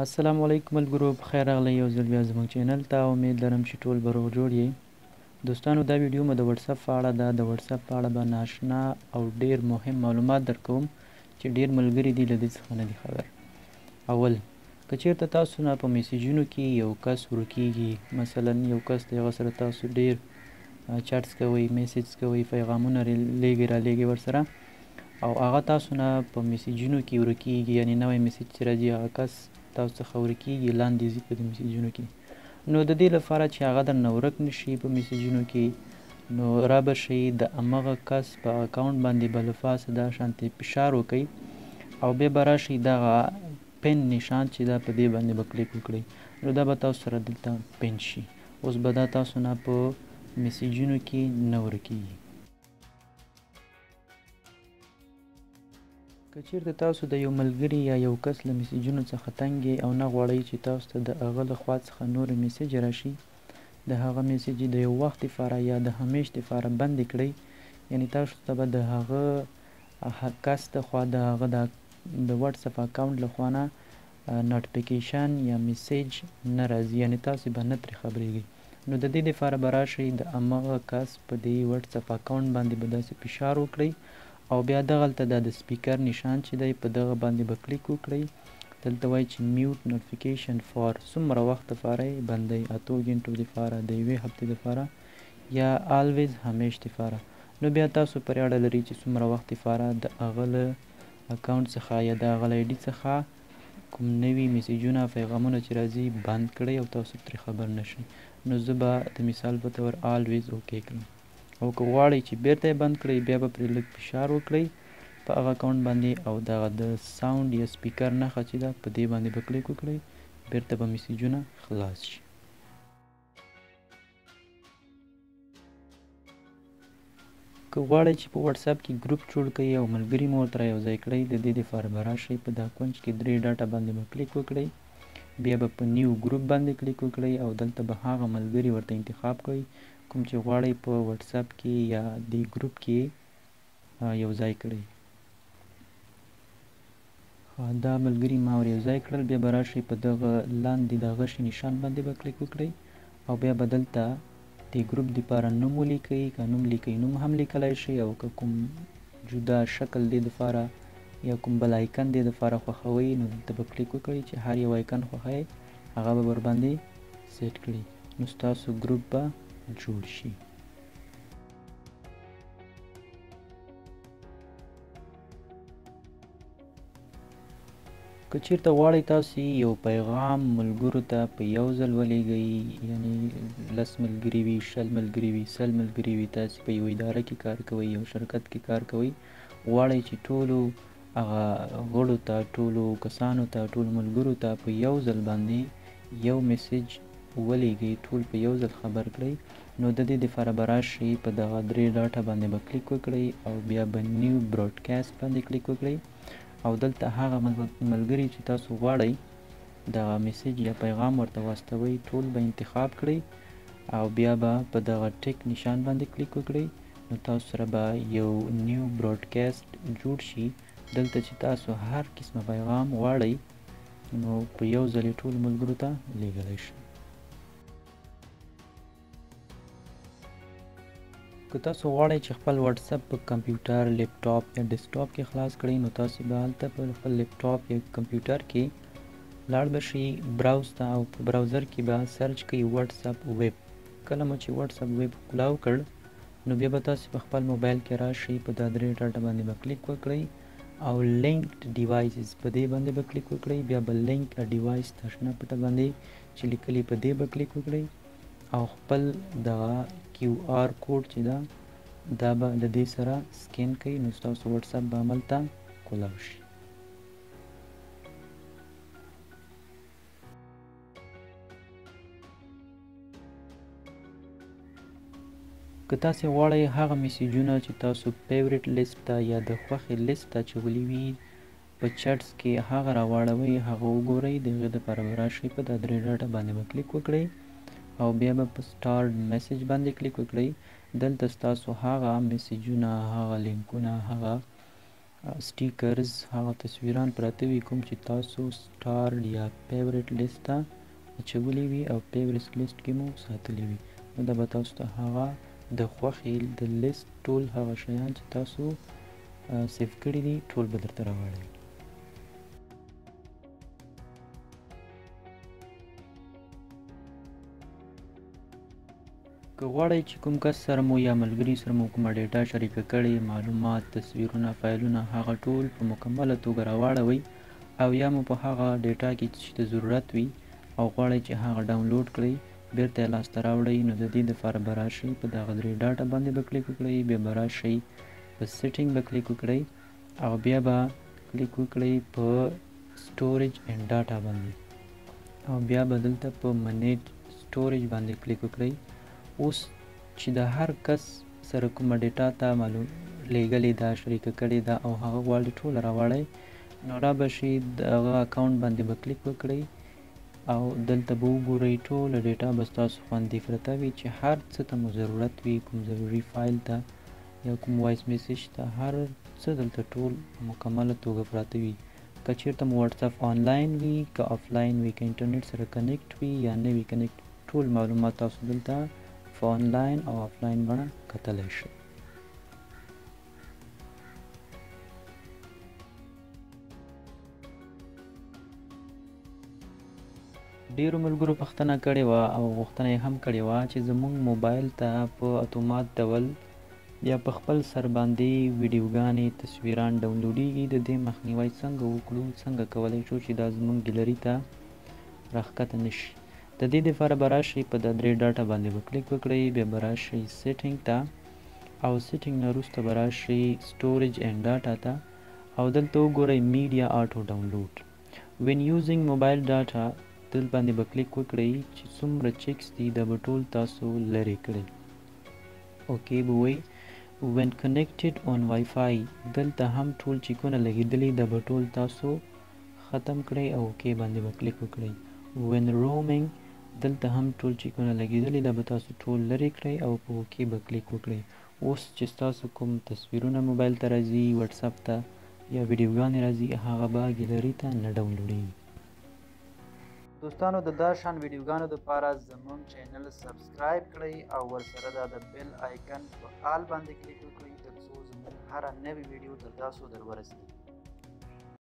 السلام علیکم ملګرو، په خیر راغلی یو ځل بیا زموږ چینل ته. امید لرم چې ټول به روغ جوړ یې. دوستانو، دا ویډیو مو د وټسپ په اړه ده. د وټسپ په اړه به ناشنا او ډیر مهم معلومات درکوم چې ډیر ملګري دي له دې څخه نه دي خبر. اول، که چیرته تاسو نه په میسیجونو کې یو کس ورکیږي، مثلا یو کس دی هغه سره تاسو ډیر چټس کوئ، میسیج کوئ، پیغامونه لیږئ رالیږئ ورسره، او هغه تاسو نه په میسیجونو کې ورکیږي، یعنی نوی میسیج چې راځي هغه کس تاسو څخه ورکیږي، لاندې ځي په دې میسیجونو کې، نو د دې لپاره چې هغه درنه ورک نشي په میسیجونو کې، نو را به شئ د همغه کس په اکاونټ باندې به له پاسه دا شانتې فشار وکئ او بیا به راشئ دغه پن نشان چې دا په دې باندې به کلیک وکړئ، نو دا به تاسو سره دلته پن شي. اوس به دا تاسو نه په میسیجونو کې نه ورکیږي. که چیرته تاسو د یو ملګري یا یو کس له میسیجونو څخه تنګ یې او نه غواړئ چې تاسو ته د هغه له خوا څخه نور میسیج راشي، د هغه میسیج د یو وخت لپاره یا د همیش لپاره بند کړئ، یعنی تاسو ته به د هغه کس د خوا د هغه د وټسپ اکاونټ له خوا نه نوټیفیکیشن یا میسیج نه راځي، یعنی تاسو به نه ترې خبریږئ. نو د دې لپاره به راشئ د همغه کس په دې وټسپ اکاونټ باندې به داسې فشار وکړئ او بیا دغلته د سپیکر نشان چې دی په دغه باندې به کلیک وکړئ. دلته وایي چې میوټ نوټیفیکیشن فار څومره وخت لپاره یې بندئ، 8 غنټو لپاره، د 1 هفتې لپاره، یا آلویز همیش لپاره. نو بیا تاسو پرې اړه لري چې څومره وخت لپاره د هغه له اکاونټ څخه یا د هغه له آی ډي څخه کوم نوي میسیجونه پیغامونه چې راځي بند کړئ او تاسو ترې خبر نشئ. نو زه به د مثال په طور آلویز اوکې کړم، او که غواړئ چې بیرته یې بند کړئ بیا به پرې لږ فشار وکړئ په هغه اکاونټ باندې او دغه د ساوند یا سپیکر نښه چې ده په دې باندې به کلیک وکړئ، بیرته به میسیجونه خلاص شي. که غواړئ چې په وټساپ کې ګروپ جوړ کړئ او ملګري مو ورته یوځای کړئ، د دې لپاره به راشئ په دا کونج کې 3 ډاټه باندې به کلیک وکړئ، بیا به په نیو ګروپ باندې کلیک وکړئ او دلته به هغه ملګري ورته انتخاب کړئ کوم چې غواړئ په وټساپ کې یا دې ګروپ کې یوځای کړئ. دا ملګري ما ور یوځای کړل، بیا به راشئ په دغه لاندې د غشي نشان باندې به کلیک وکړئ او بیا به دلته د ګروپ لپاره نوم ولیکئ، که نوم لیکئ نوم هم لیکلی شئ، او که کوم جدا شکل دې لپاره یا کوم بل آیکن دې لپاره خوښوئ نو دلته به کلیک وکړئ چې هر یو آیکن خوښوئ هغه به ورباندې سیټ کړئ، نو ستاسو ګروپ به جوړ شي. که چیرته غواړئ تاسو یو پیغام ملګرو ته په یو ځل ولیږئ، یعنی 10 ملګري وي، 20 ملګري وي، 100 ملګري وي، تاسو په یو اداره کې کار کوئ، یو شرکت کې کار کوئ، غواړئ چې ټولو هغه غړو ته، ټولو کسانو ته، ټولو ملګرو ته په یو ځل باندې یو میسیج ولیږئ، ټول په یو ځل خبر کړئ، نو د دې لپاره به راشئ په دغه 3 ډاټه باندې به کلیک وکړئ او بیا به نیو براډکاسټ باندې کلیک وکړئ او دلته هغه ملګري چې تاسو غواړئ دغه میسیج یا پیغام ورته واستوئ ټول به انتخاب کړئ او بیا به په دغه ټیک نشان باندې کلیک وکړئ، نو تاسو سره به یو نیو براډکاسټ جوړ شي. دلته چې تاسو هر قسمه پیغام غواړئ نو په یو ځل ټول ملګرو ته لیږلی شئ. که تاسو غواړئ چې خپل وټساپ په کمپیوټر، لیپټاپ یا ډیسکټاپ کې خلاص کړئ، نو تاسو به هلته په خپل لیپټاپ یا کمپیوټر کې لاړ به شئ براوز ته او په براوزر کې به سرچ کړئ وټساپ ویب. کله مو چې وټساپ ویب کلاو کړ نو بیا به تاسو په خپل موبایل کې راشئ، په دا 3 ډاټه باندې به کلیک وکړئ او لینکډ ډیوایسز په دې باندې به کلیک وکړئ، بیا به لینک ا ډیوایس تشنه پټه باندې چې لیکلي په دې به کلیک وکړئ او خپل دغه کیو آر کوډ چې دا به د دې سره سکین کړئ، نو ستاسو وټساپ به هملته کولاو شي. که تاسو غواړئ هغه میسیجونه چې تاسو فیورټ لیست ته یا د خوښې لیست ته اچولي وي په چټس کې هغه راواړوئ، هغه وګورئ، د هغې دپاره به راشئ په دا 3 ډاټه باندې به کلیک وکړئ او بیا به په سټارټ میسیج باندې کلیک وکړئ. دلته ستاسو هغه میسیجونه، هغه لینکونه، هغه سټیکرز هغه تصویران پراته وي کوم چې تاسو سټارډ یا فیورټ لیست ته اچولی وي او فیورټ لیست کې مو ساتلی وي نو دا به تاسو ته هغه د خوښې د لیست ټول هغه شیان چې تاسو سیف کړي دي ټول به درته راوړي که غواړئ چې کوم کس سره مو یا ملګري سره مو کومه ډیټا شریکه کړي معلومات تصویرونه فایلونه هغه ټول په مکمله توګه راواړوئ او یا مو په هغه ډیټا کې چې د ضرورت وي او غواړئ چې هغه ډاونلوډ کړئ بیرته یې لاسته راوړئ نو د دې دپاره به راشئ په دغه درې ډاټا باندې به کلیک وکړئ بیا به راشئ په سیټینګ به کلیک وکړئ او بیا به کلیک وکړئ په سټوریج اینډ ډاټا باندې او بیا به دلته په منیج سټوریج باندې کلیک وکړئ اوس چې د هر کس سره کومه ډیټا ته معلوم لیږلې ده شریکه کړې ده او هغه غواړي ټوله راوړئ نو را به شي دغه اکاونټ باندې به کلیک وکړئ او دلته به وګورئ ټوله ډیټا به ستاسو خوندي پرته وي چې هر څه ته مو ضرورت وي کوم ضروري فایل ته یا کوم وایس میسیج ته هر څه دلته ټول مکمله توګه پراته وي که چیرته مو واټسپ آنلاین وي که آفلاین وي که انټرنیټ سره کنیکټ وي یا نه وي کنیکټ ټول معلومات تاسو دلته په آنلاین او آفلاین بڼه کتلی شئ ډیرو ملګرو پوښتنه کړې وه او غوښتنه یې هم کړې وه چې زموږ موبایل ته په اتومات ډول یا په خپل سر باندې ویډیوګانې تصویران ډاونلوډیږي د دې مخنیوی څنګه وکړو څنګه کولی شو چې دا زموږ ګیلري ته راښکته نه شي د دې دپاره به راشئ په دا درې ډاټا باندې به کلیک وکړئ بیا به راشئ سیټینګ ته او سیټینګ نه وروسته به راشئ سټوریج اینډ ډاټا ته او دلته وګورئ میډیا آټو ډاونلوډ وین یوزینګ موبایل ډاټا دل باندې به کلیک وکړئ چې څومره چیکس دي دا به ټول تاسو لرې کړئ اوکې به وایي وین کنیکټډ آن وای فای دلته هم ټول چیکونه لګېدلي دا به ټول تاسو ختم کړئ او اوکې باندې به کلیک وکړئ وین رومینګ دلته هم ټول چیکونه لګېدلي دا به تاسو ټول لرې کړئ او په اوکې به کلیک وکړئ اوس چې ستاسو کوم تصویرونه موبایل ته راځي واټسپ ته یا ویډیوګانې راځي هغه به ګیلري ته نه ډاونلوډېږي دوستانو د دا شان ویډیوګانو دپاره زموږ چینل سبسکريب کړئ او ورسره د دبيل ايکن په آل باندې کلیک وکړئ تر څو زموږ هره نوې ویډیو تر تاسو در ورسیږي